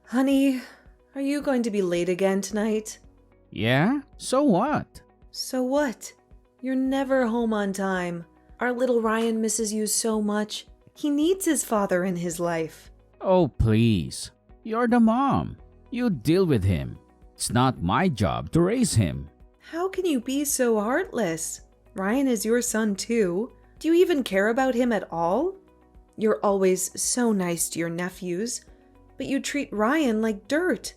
Honey, are you going to be late again tonight? Yeah? So what? So what? You're never home on time. Our little Ryan misses you so much. He needs his father in his life. Oh, please. You're the mom. You deal with him. It's not my job to raise him. How can you be so heartless? Ryan is your son too. Do you even care about him at all? You're always so nice to your nephews, but you treat Ryan like dirt.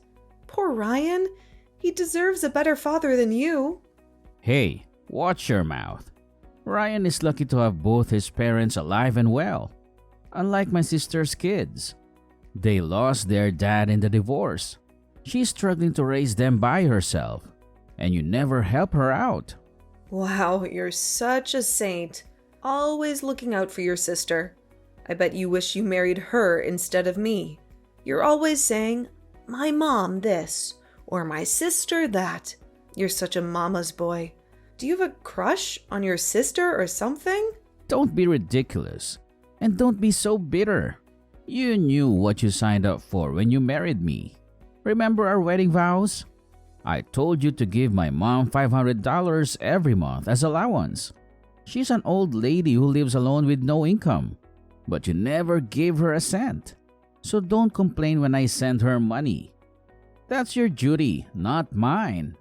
Poor Ryan. He deserves a better father than you. Hey, watch your mouth. Ryan is lucky to have both his parents alive and well. Unlike my sister's kids. They lost their dad in the divorce. She's struggling to raise them by herself, and you never help her out. Wow, you're such a saint. Always looking out for your sister. I bet you wish you married her instead of me. You're always saying, my mom this, or my sister that. You're such a mama's boy. Do you have a crush on your sister or something? Don't be ridiculous, and don't be so bitter. You knew what you signed up for when you married me. Remember our wedding vows? I told you to give my mom $500 every month as allowance. She's an old lady who lives alone with no income, but you never gave her a cent. So don't complain when I send her money. That's your duty, not mine.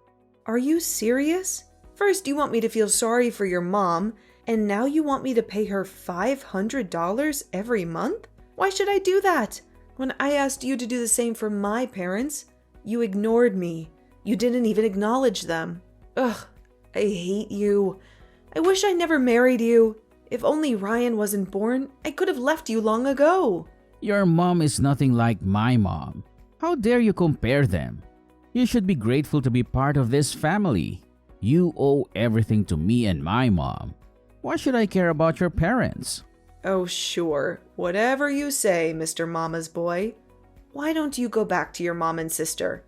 Are you serious? First you want me to feel sorry for your mom, and now you want me to pay her $500 every month? Why should I do that? When I asked you to do the same for my parents, you ignored me. You didn't even acknowledge them. Ugh, I hate you. I wish I never married you. If only Ryan wasn't born, I could have left you long ago. Your mom is nothing like my mom. How dare you compare them? You should be grateful to be part of this family. You owe everything to me and my mom. Why should I care about your parents? Oh, sure. Whatever you say, Mr. Mama's boy. Why don't you go back to your mom and sister?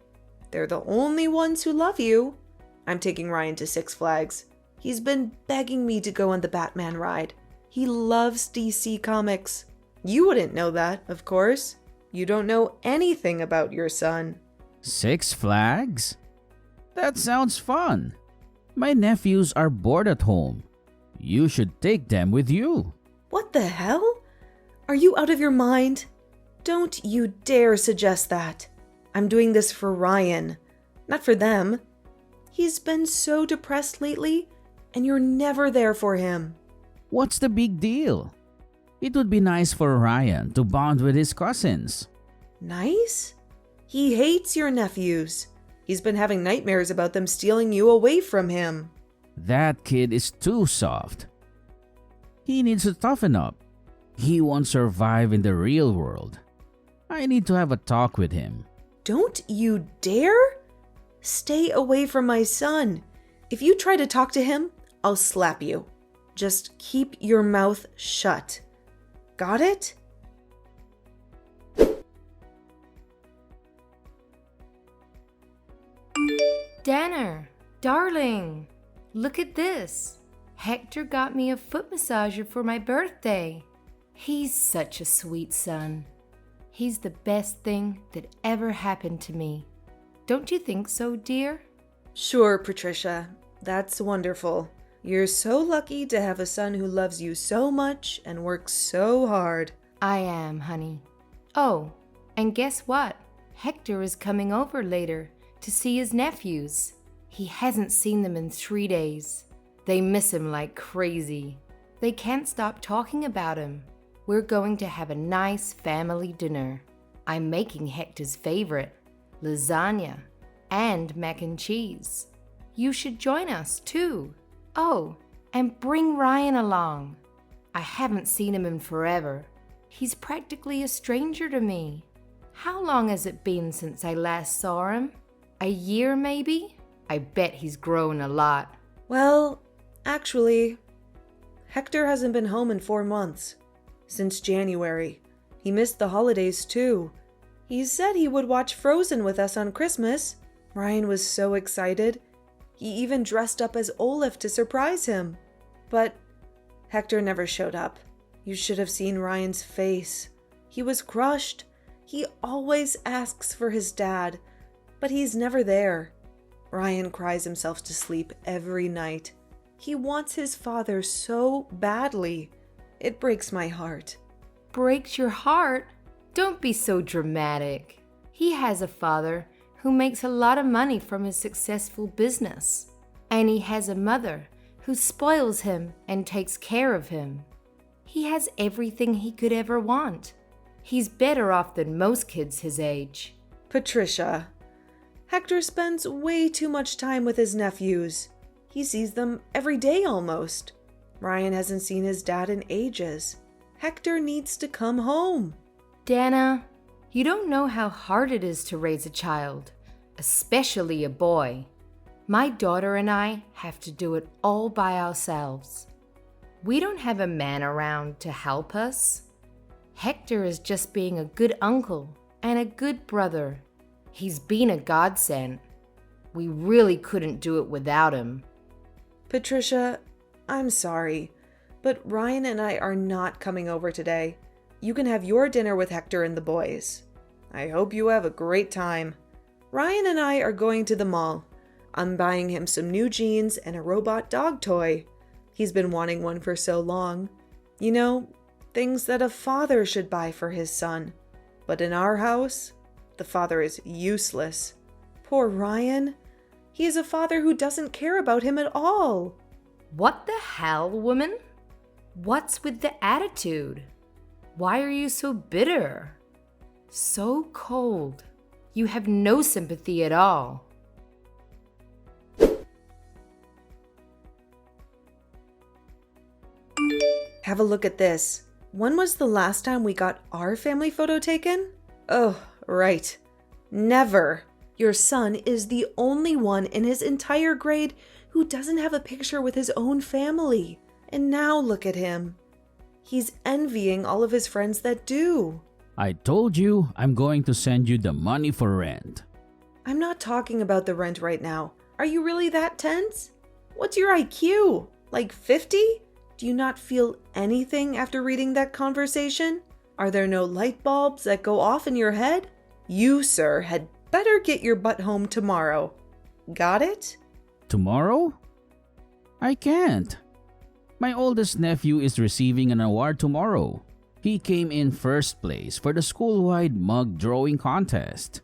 They're the only ones who love you. I'm taking Ryan to Six Flags. He's been begging me to go on the Batman ride. He loves DC Comics. You wouldn't know that, of course. You don't know anything about your son. Six Flags? That sounds fun. My nephews are bored at home. You should take them with you. What the hell? Are you out of your mind? Don't you dare suggest that. I'm doing this for Ryan, not for them. He's been so depressed lately, and you're never there for him. What's the big deal? It would be nice for Ryan to bond with his cousins. Nice? He hates your nephews. He's been having nightmares about them stealing you away from him. That kid is too soft. He needs to toughen up. He won't survive in the real world. I need to have a talk with him. Don't you dare? Stay away from my son. If you try to talk to him, I'll slap you. Just keep your mouth shut. Got it? Danner, darling, look at this. Hector got me a foot massager for my birthday. He's such a sweet son. He's the best thing that ever happened to me. Don't you think so, dear? Sure, Patricia. That's wonderful. You're so lucky to have a son who loves you so much and works so hard. I am, honey. Oh, and guess what? Hector is coming over later to see his nephews. He hasn't seen them in 3 days. They miss him like crazy. They can't stop talking about him. We're going to have a nice family dinner. I'm making Hector's favorite, lasagna and mac and cheese. You should join us too. Oh, and bring Ryan along. I haven't seen him in forever. He's practically a stranger to me. How long has it been since I last saw him? A year maybe? I bet he's grown a lot. Well, actually, Hector hasn't been home in 4 months. Since January. He missed the holidays too. He said he would watch Frozen with us on Christmas. Ryan was so excited. He even dressed up as Olaf to surprise him. But Hector never showed up. You should have seen Ryan's face. He was crushed. He always asks for his dad, but he's never there. Ryan cries himself to sleep every night. He wants his father so badly. It breaks my heart. Breaks your heart? Don't be so dramatic. He has a father who makes a lot of money from his successful business. And he has a mother who spoils him and takes care of him. He has everything he could ever want. He's better off than most kids his age. Patricia, Hector spends way too much time with his nephews. He sees them every day almost. Ryan hasn't seen his dad in ages. Hector needs to come home. Dana, you don't know how hard it is to raise a child, especially a boy. My daughter and I have to do it all by ourselves. We don't have a man around to help us. Hector is just being a good uncle and a good brother. He's been a godsend. We really couldn't do it without him. Patricia, I'm sorry, but Ryan and I are not coming over today. You can have your dinner with Hector and the boys. I hope you have a great time. Ryan and I are going to the mall. I'm buying him some new jeans and a robot dog toy. He's been wanting one for so long. You know, things that a father should buy for his son. But in our house, the father is useless. Poor Ryan. He is a father who doesn't care about him at all. What the hell, woman? What's with the attitude? Why are you so bitter? So cold. You have no sympathy at all. Have a look at this. When was the last time we got our family photo taken? Oh, right. Never. Your son is the only one in his entire grade who doesn't have a picture with his own family. And now look at him. He's envying all of his friends that do. I told you I'm going to send you the money for rent. I'm not talking about the rent right now. Are you really that tense? What's your IQ? Like 50? Do you not feel anything after reading that conversation? Are there no light bulbs that go off in your head? You, sir, had better get your butt home tomorrow. Got it? Tomorrow? I can't. My oldest nephew is receiving an award tomorrow. He came in first place for the school-wide mug drawing contest.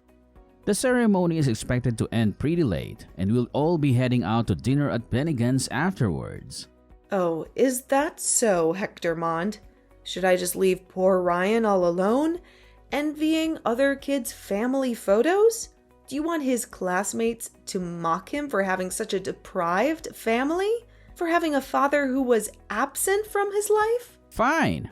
The ceremony is expected to end pretty late, and we'll all be heading out to dinner at Bennigan's afterwards. Oh, is that so, Hector Mond? Should I just leave poor Ryan all alone, envying other kids' family photos? Do you want his classmates to mock him for having such a deprived family? For having a father who was absent from his life? Fine.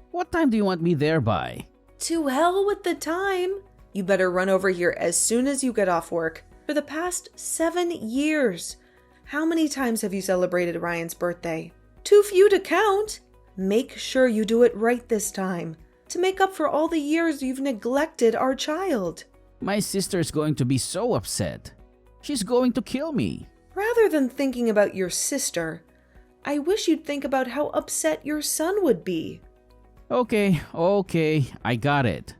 What time do you want me there by? To hell with the time. You better run over here as soon as you get off work. For the past 7 years, how many times have you celebrated Ryan's birthday? Too few to count. Make sure you do it right this time, to make up for all the years you've neglected our child. My sister's going to be so upset. She's going to kill me. Rather than thinking about your sister, I wish you'd think about how upset your son would be. Okay, I got it.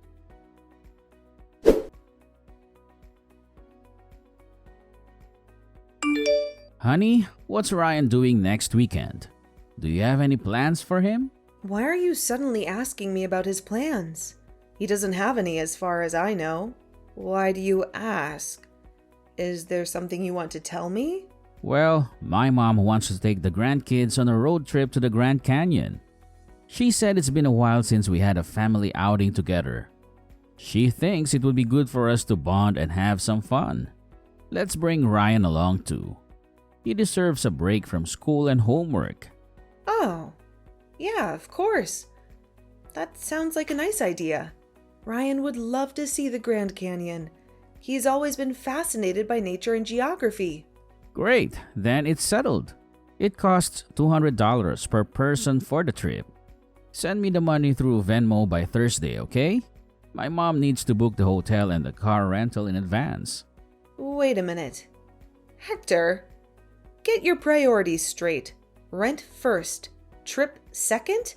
Honey, what's Ryan doing next weekend? Do you have any plans for him? Why are you suddenly asking me about his plans? He doesn't have any as far as I know. Why do you ask? Is there something you want to tell me? Well, my mom wants to take the grandkids on a road trip to the Grand Canyon. She said it's been a while since we had a family outing together. She thinks it would be good for us to bond and have some fun. Let's bring Ryan along too. He deserves a break from school and homework. Oh, yeah, of course. That sounds like a nice idea. Ryan would love to see the Grand Canyon. He's always been fascinated by nature and geography. Great, then it's settled. It costs $200 per person for the trip. Send me the money through Venmo by Thursday, okay? My mom needs to book the hotel and the car rental in advance. Wait a minute. Hector, get your priorities straight. Rent first, trip second?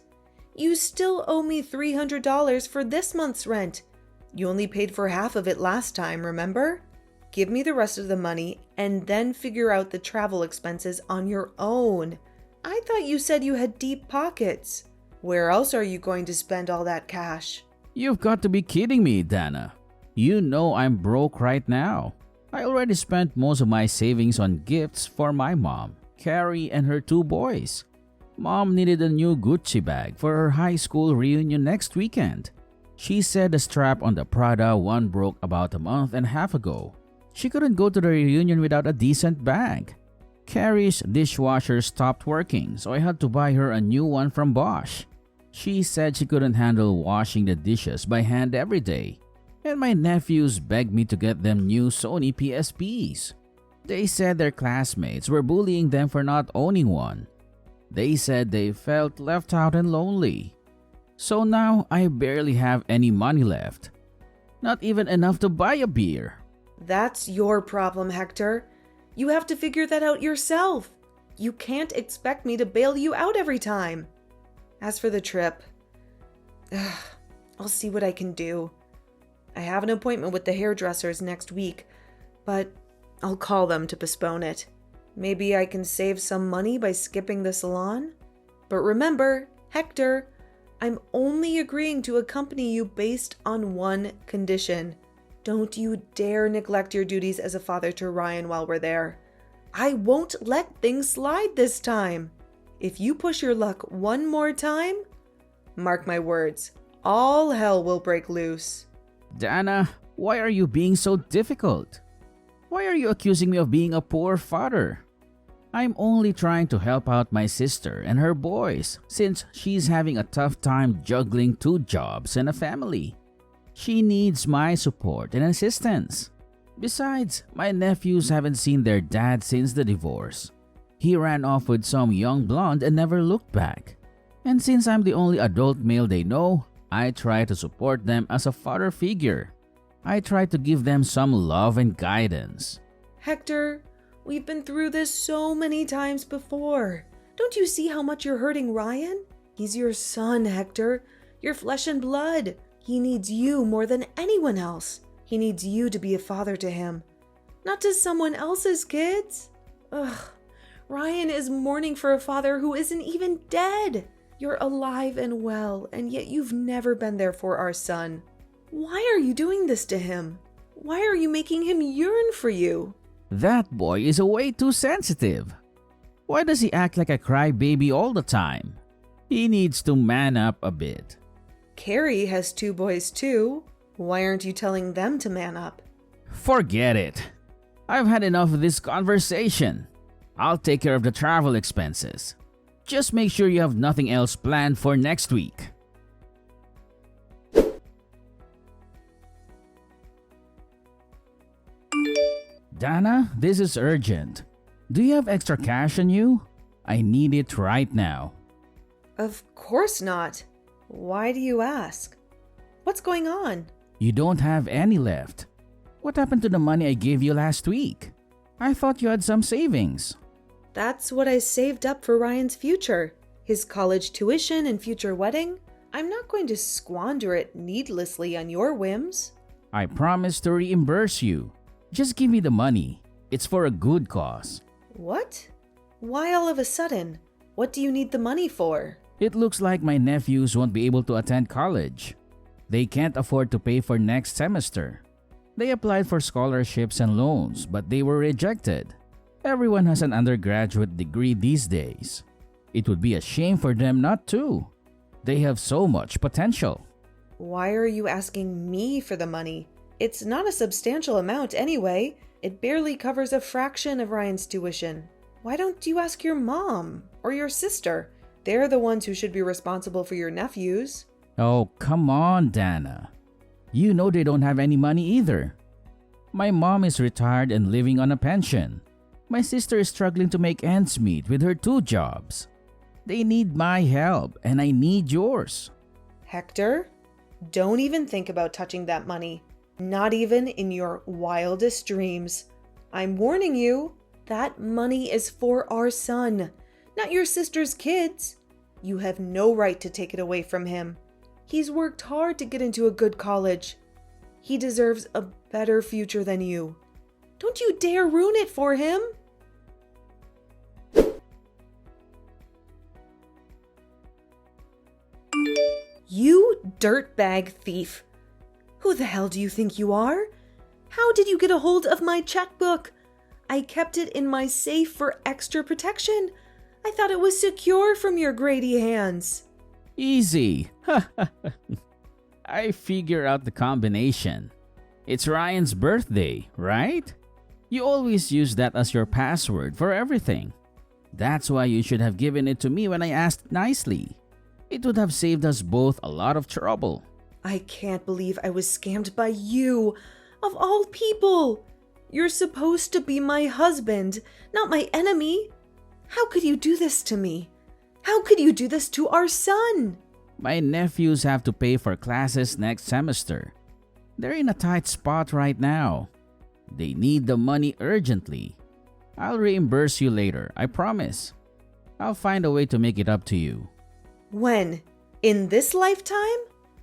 You still owe me $300 for this month's rent. You only paid for half of it last time, remember? Give me the rest of the money and then figure out the travel expenses on your own. I thought you said you had deep pockets. Where else are you going to spend all that cash? You've got to be kidding me, Dana. You know I'm broke right now. I already spent most of my savings on gifts for my mom, Carrie, and her two boys. Mom needed a new Gucci bag for her high school reunion next weekend. She said the strap on the Prada one broke about a month and a half ago. She couldn't go to the reunion without a decent bag. Carrie's dishwasher stopped working, so I had to buy her a new one from Bosch. She said she couldn't handle washing the dishes by hand every day. And my nephews begged me to get them new Sony PSPs. They said their classmates were bullying them for not owning one. They said they felt left out and lonely. So now I barely have any money left. Not even enough to buy a beer. That's your problem, Hector. You have to figure that out yourself. You can't expect me to bail you out every time. As for the trip, I'll see what I can do. I have an appointment with the hairdressers next week, but I'll call them to postpone it. Maybe I can save some money by skipping the salon? But remember, Hector, I'm only agreeing to accompany you based on one condition. Don't you dare neglect your duties as a father to Ryan while we're there. I won't let things slide this time. If you push your luck one more time, mark my words, all hell will break loose. Dana, why are you being so difficult? Why are you accusing me of being a poor father? I'm only trying to help out my sister and her boys since she's having a tough time juggling 2 jobs and a family. She needs my support and assistance. Besides, my nephews haven't seen their dad since the divorce. He ran off with some young blonde and never looked back. And since I'm the only adult male they know, I try to support them as a father figure. I try to give them some love and guidance. Hector, we've been through this so many times before. Don't you see how much you're hurting Ryan? He's your son, Hector. Your flesh and blood. He needs you more than anyone else. He needs you to be a father to him, not to someone else's kids. Ugh. Ryan is mourning for a father who isn't even dead. You're alive and well, and yet you've never been there for our son. Why are you doing this to him? Why are you making him yearn for you? That boy is way too sensitive. Why does he act like a crybaby all the time? He needs to man up a bit. Carrie has 2 boys too. Why aren't you telling them to man up? Forget it. I've had enough of this conversation. I'll take care of the travel expenses. Just make sure you have nothing else planned for next week. Dana, this is urgent. Do you have extra cash on you? I need it right now. Of course not. Why do you ask? What's going on? You don't have any left. What happened to the money I gave you last week? I thought you had some savings. That's what I saved up for Ryan's future. His college tuition and future wedding. I'm not going to squander it needlessly on your whims. I promise to reimburse you. Just give me the money. It's for a good cause. What? Why all of a sudden? What do you need the money for? It looks like my nephews won't be able to attend college. They can't afford to pay for next semester. They applied for scholarships and loans, but they were rejected. Everyone has an undergraduate degree these days. It would be a shame for them not to. They have so much potential. Why are you asking me for the money? It's not a substantial amount anyway. It barely covers a fraction of Ryan's tuition. Why don't you ask your mom or your sister? They're the ones who should be responsible for your nephews. Oh, come on, Dana. You know they don't have any money either. My mom is retired and living on a pension. My sister is struggling to make ends meet with her 2 jobs. They need my help and I need yours. Hector, don't even think about touching that money. Not even in your wildest dreams. I'm warning you, that money is for our son, not your sister's kids. You have no right to take it away from him. He's worked hard to get into a good college. He deserves a better future than you. Don't you dare ruin it for him! You dirtbag thief! Who the hell do you think you are? How did you get a hold of my checkbook? I kept it in my safe for extra protection. I thought it was secure from your Grady hands. Easy. I figure out the combination. It's Ryan's birthday, right? You always use that as your password for everything. That's why you should have given it to me when I asked nicely. It would have saved us both a lot of trouble. I can't believe I was scammed by you, of all people. You're supposed to be my husband, not my enemy. How could you do this to me? How could you do this to our son? My nephews have to pay for classes next semester. They're in a tight spot right now. They need the money urgently. I'll reimburse you later, I promise. I'll find a way to make it up to you. When? In this lifetime?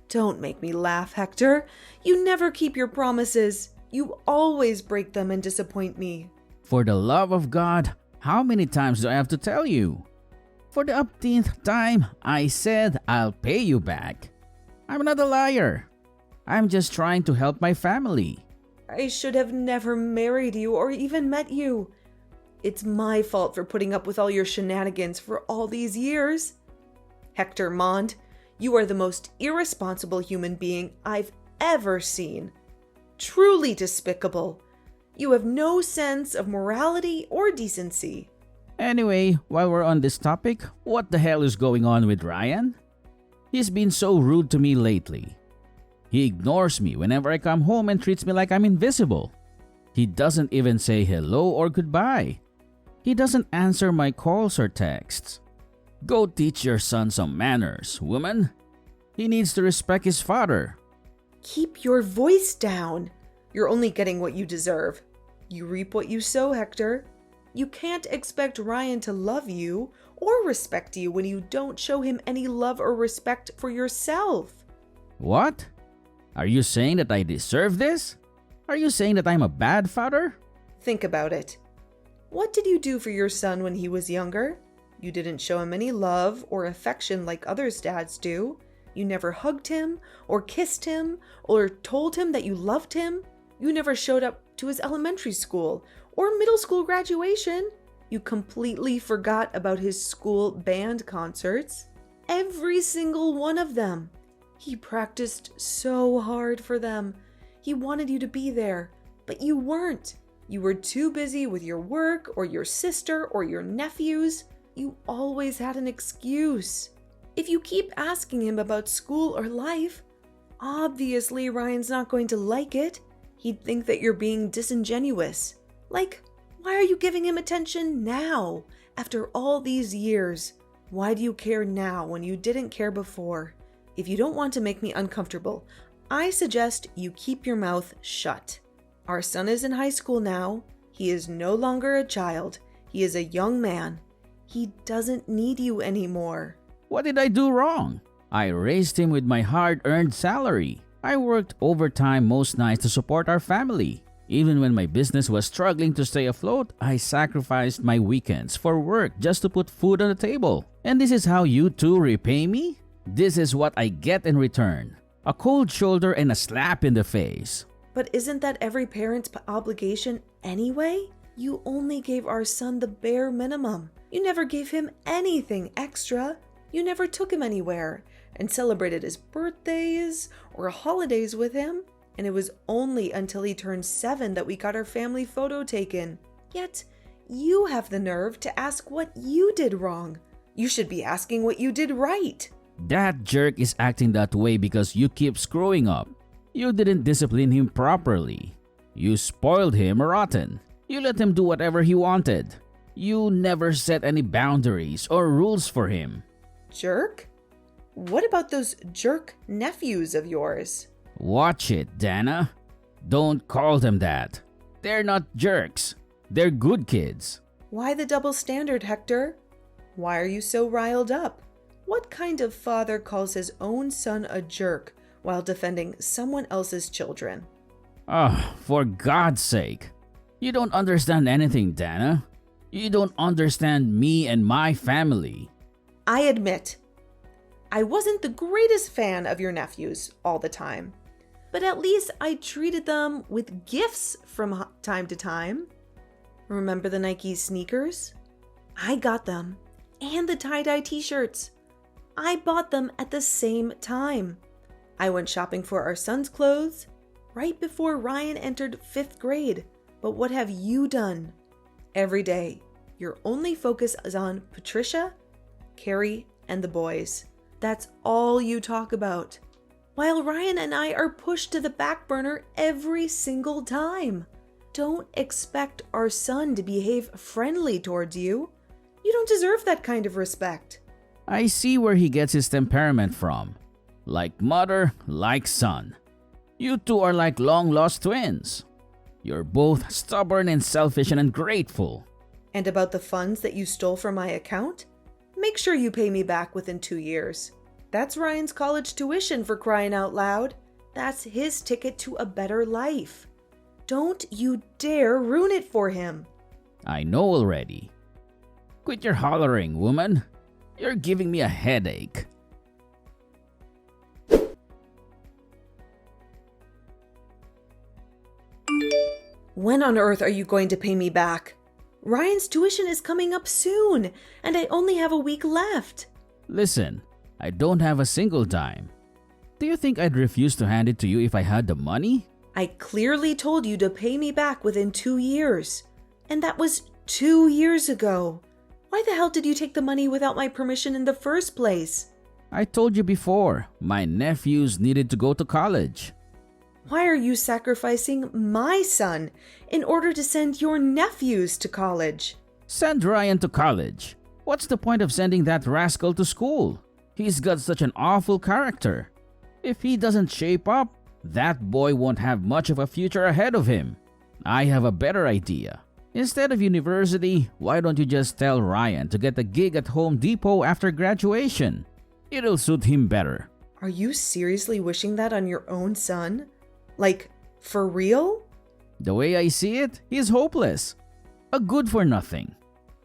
Don't make me laugh, Hector. You never keep your promises. You always break them and disappoint me. For the love of God, how many times do I have to tell you? For the upteenth time, I said I'll pay you back. I'm not a liar. I'm just trying to help my family. I should have never married you or even met you. It's my fault for putting up with all your shenanigans for all these years. Hector Mond, you are the most irresponsible human being I've ever seen. Truly despicable. You have no sense of morality or decency. Anyway, while we're on this topic, what the hell is going on with Ryan? He's been so rude to me lately. He ignores me whenever I come home and treats me like I'm invisible. He doesn't even say hello or goodbye. He doesn't answer my calls or texts. Go teach your son some manners, woman. He needs to respect his father. Keep your voice down. You're only getting what you deserve. You reap what you sow, Hector. You can't expect Ryan to love you or respect you when you don't show him any love or respect for yourself. What? Are you saying that I deserve this? Are you saying that I'm a bad father? Think about it. What did you do for your son when he was younger? You didn't show him any love or affection like others' dads do. You never hugged him or kissed him or told him that you loved him. You never showed up to his elementary school or middle school graduation. You completely forgot about his school band concerts. Every single one of them. He practiced so hard for them. He wanted you to be there, but you weren't. You were too busy with your work or your sister or your nephews. You always had an excuse. If you keep asking him about school or life, obviously Ryan's not going to like it. He'd think that you're being disingenuous. Like, why are you giving him attention now, after all these years? Why do you care now when you didn't care before? If you don't want to make me uncomfortable, I suggest you keep your mouth shut. Our son is in high school now. He is no longer a child. He is a young man. He doesn't need you anymore. What did I do wrong? I raised him with my hard-earned salary. I worked overtime most nights to support our family. Even when my business was struggling to stay afloat, I sacrificed my weekends for work just to put food on the table. And this is how you two repay me? This is what I get in return. A cold shoulder and a slap in the face. But isn't that every parent's obligation anyway? You only gave our son the bare minimum. You never gave him anything extra. You never took him anywhere and celebrated his birthdays or holidays with him. And it was only until he turned 7 that we got our family photo taken. Yet, you have the nerve to ask what you did wrong. You should be asking what you did right. That jerk is acting that way because you keep screwing up. You didn't discipline him properly. You spoiled him rotten. You let him do whatever he wanted. You never set any boundaries or rules for him. Jerk? What about those jerk nephews of yours? Watch it, Dana. Don't call them that. They're not jerks. They're good kids. Why the double standard, Hector? Why are you so riled up? What kind of father calls his own son a jerk while defending someone else's children? Oh, for God's sake. You don't understand anything, Dana. You don't understand me and my family. I admit, I wasn't the greatest fan of your nephews all the time, but at least I treated them with gifts from time to time. Remember the Nike sneakers? I got them, and the tie-dye t-shirts. I bought them at the same time. I went shopping for our son's clothes right before Ryan entered 5th grade. But what have you done? Every day, your only focus is on Patricia, Carrie, and the boys. That's all you talk about. While Ryan and I are pushed to the back burner every single time. Don't expect our son to behave friendly towards you. You don't deserve that kind of respect. I see where he gets his temperament from. Like mother, like son. You two are like long-lost twins. You're both stubborn and selfish and ungrateful. And about the funds that you stole from my account? Make sure you pay me back within 2 years. That's Ryan's college tuition, for crying out loud. That's his ticket to a better life. Don't you dare ruin it for him. I know already. Quit your hollering, woman. You're giving me a headache. When on earth are you going to pay me back? Ryan's tuition is coming up soon, and I only have a week left. Listen, I don't have a single dime. Do you think I'd refuse to hand it to you if I had the money? I clearly told you to pay me back within 2 years. And that was 2 years ago. Why the hell did you take the money without my permission in the first place? I told you before, my nephews needed to go to college. Why are you sacrificing my son in order to send your nephews to college? Send Ryan to college. What's the point of sending that rascal to school? He's got such an awful character. If he doesn't shape up, that boy won't have much of a future ahead of him. I have a better idea. Instead of university, why don't you just tell Ryan to get a gig at Home Depot after graduation? It'll suit him better. Are you seriously wishing that on your own son? Like, for real? The way I see it, he's hopeless. A good for nothing.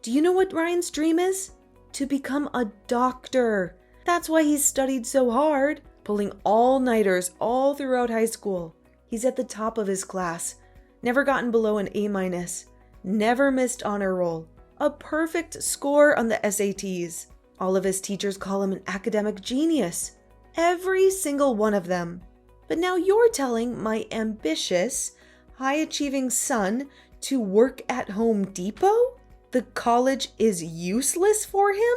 Do you know what Ryan's dream is? To become a doctor. That's why he's studied so hard, pulling all-nighters all throughout high school. He's at the top of his class, never gotten below an A-, never missed honor roll, a perfect score on the SATs. All of his teachers call him an academic genius. Every single one of them. But now you're telling my ambitious, high-achieving son to work at Home Depot? The college is useless for him?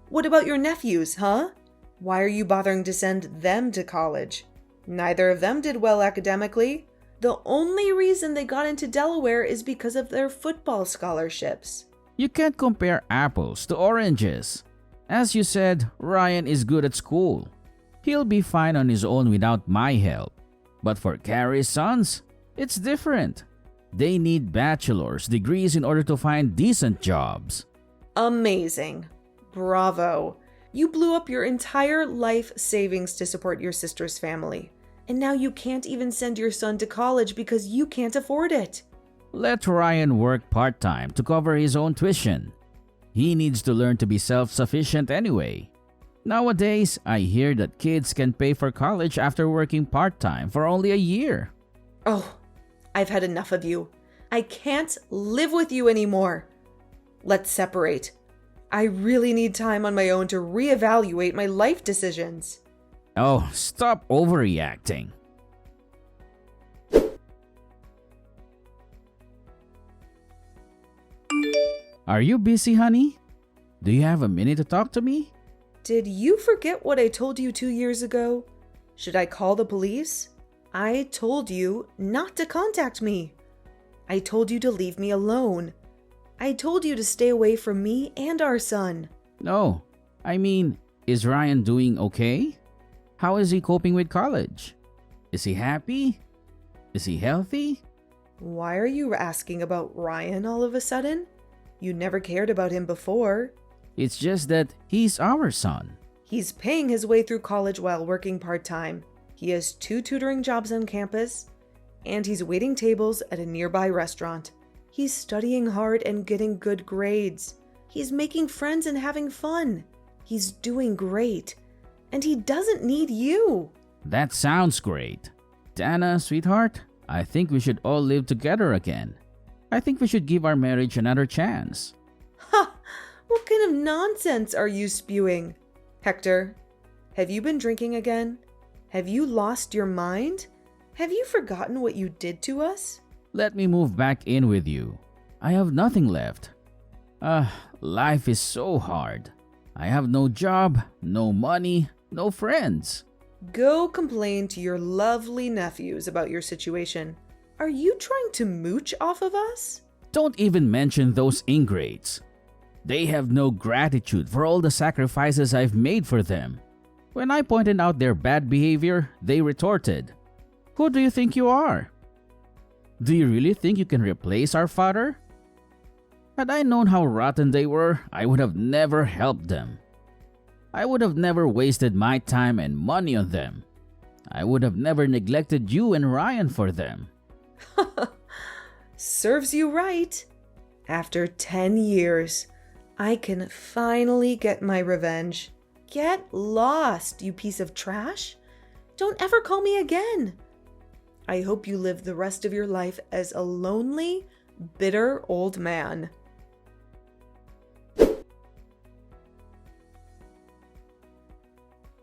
What about your nephews, huh? Why are you bothering to send them to college? Neither of them did well academically. The only reason they got into Delaware is because of their football scholarships. You can't compare apples to oranges. As you said, Ryan is good at school. He'll be fine on his own without my help. But for Carrie's sons, it's different. They need bachelor's degrees in order to find decent jobs. Amazing. Bravo. You blew up your entire life savings to support your sister's family. And now you can't even send your son to college because you can't afford it. Let Ryan work part-time to cover his own tuition. He needs to learn to be self-sufficient anyway. Nowadays, I hear that kids can pay for college after working part-time for only a year. Oh, I've had enough of you. I can't live with you anymore. Let's separate. I really need time on my own to reevaluate my life decisions. Oh, stop overreacting. Are you busy, honey? Do you have a minute to talk to me? Did you forget what I told you 2 years ago? Should I call the police? I told you not to contact me. I told you to leave me alone. I told you to stay away from me and our son. No, I mean, is Ryan doing okay? How is he coping with college? Is he happy? Is he healthy? Why are you asking about Ryan all of a sudden? You never cared about him before. It's just that he's our son. He's paying his way through college while working part-time. He has 2 tutoring jobs on campus. and he's waiting tables at a nearby restaurant. He's studying hard and getting good grades. He's making friends and having fun. He's doing great. And he doesn't need you. That sounds great. Dana, sweetheart, I think we should all live together again. I think we should give our marriage another chance. Ha! What kind of nonsense are you spewing? Hector, have you been drinking again? Have you lost your mind? Have you forgotten what you did to us? Let me move back in with you. I have nothing left. Life is so hard. I have no job, no money, no friends. Go complain to your lovely nephews about your situation. Are you trying to mooch off of us? Don't even mention those ingrates. They have no gratitude for all the sacrifices I've made for them. When I pointed out their bad behavior, they retorted, "Who do you think you are? Do you really think you can replace our father?" Had I known how rotten they were, I would have never helped them. I would have never wasted my time and money on them. I would have never neglected you and Ryan for them. Serves you right. After 10 years, I can finally get my revenge. Get lost, you piece of trash. Don't ever call me again. I hope you live the rest of your life as a lonely, bitter old man.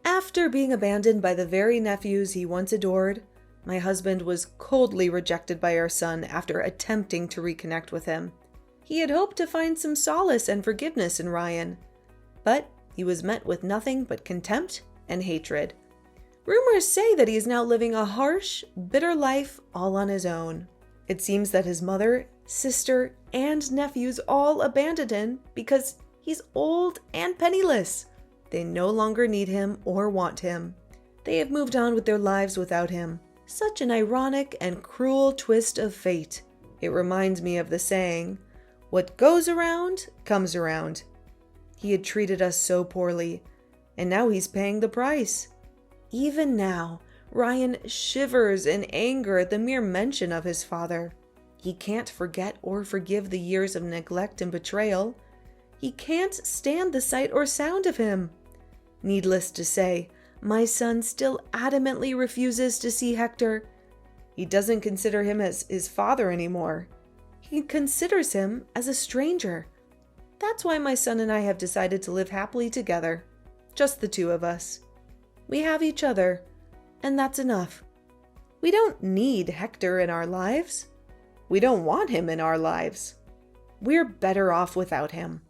After being abandoned by the very nephews he once adored, my husband was coldly rejected by our son after attempting to reconnect with him. He had hoped to find some solace and forgiveness in Ryan, but he was met with nothing but contempt and hatred. Rumors say that he is now living a harsh, bitter life all on his own. It seems that his mother, sister, and nephews all abandoned him because he's old and penniless. They no longer need him or want him. They have moved on with their lives without him. Such an ironic and cruel twist of fate. It reminds me of the saying, "What goes around, comes around." He had treated us so poorly, and now he's paying the price. Even now, Ryan shivers in anger at the mere mention of his father. He can't forget or forgive the years of neglect and betrayal. He can't stand the sight or sound of him. Needless to say, my son still adamantly refuses to see Hector. He doesn't consider him as his father anymore. He considers him as a stranger. That's why my son and I have decided to live happily together. Just the two of us. We have each other, and that's enough. We don't need Hector in our lives. We don't want him in our lives. We're better off without him.